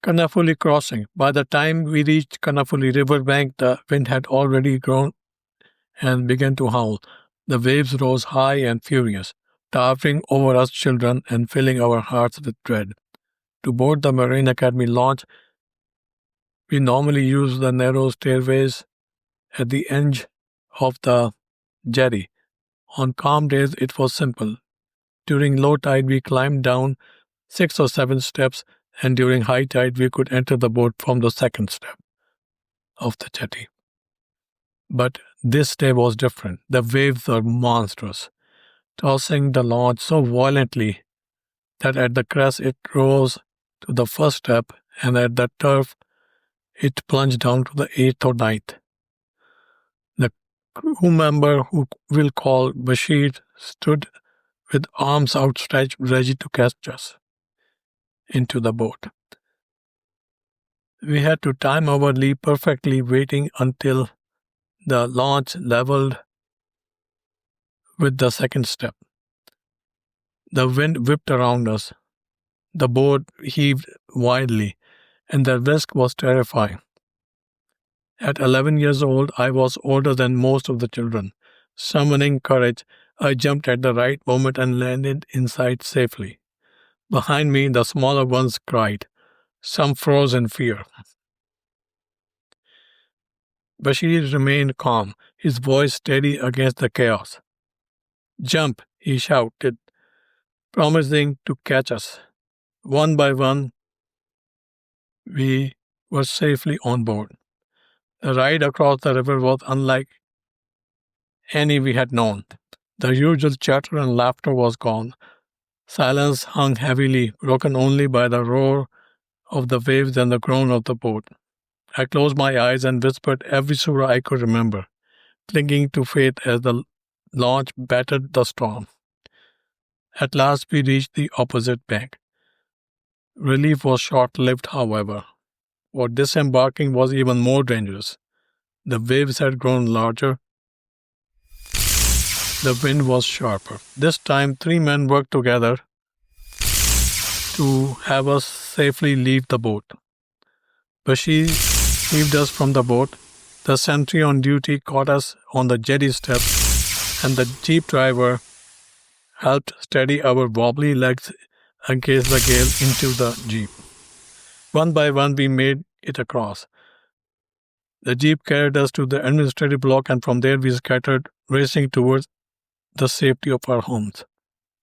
Karnaphuli Crossing. By the time we reached Karnaphuli river bank, the wind had already grown and began to howl. The waves rose high and furious, towering over us children and filling our hearts with dread. To board the Marine Academy launch, we normally use the narrow stairways at the edge of the jetty. On calm days, it was simple. During low tide, we climbed down 6 or 7 steps, and during high tide, we could enter the boat from the second step of the jetty. But this day was different. The waves were monstrous, tossing the launch so violently that at the crest it rose to the first step, and at the turf it plunged down to the 8th or 9th. The crew member, who we'll call Bashir, stood with arms outstretched, ready to catch us into the boat. We had to time our leap perfectly, waiting until the launch leveled with the second step. The wind whipped around us. The boat heaved wildly, and the risk was terrifying. At 11 years old, I was older than most of the children. Summoning courage, I jumped at the right moment and landed inside safely. Behind me, the smaller ones cried. Some froze in fear. Bashir remained calm, his voice steady against the chaos. Jump, he shouted, promising to catch us. One by one, we were safely on board. The ride across the river was unlike any we had known. The usual chatter and laughter was gone. Silence hung heavily, broken only by the roar of the waves and the groan of the boat. I closed my eyes and whispered every surah I could remember, clinging to faith as the launch battered the storm. At last we reached the opposite bank. Relief was short-lived, however, for disembarking was even more dangerous. The waves had grown larger. The wind was sharper. This time 3 men worked together to have us safely leave the boat. Bashir heaved us from the boat. The sentry on duty caught us on the jetty steps, and the jeep driver helped steady our wobbly legs against the gale into the jeep. One by one, we made it across. The jeep carried us to the administrative block, and from there we scattered, racing towards the safety of our homes.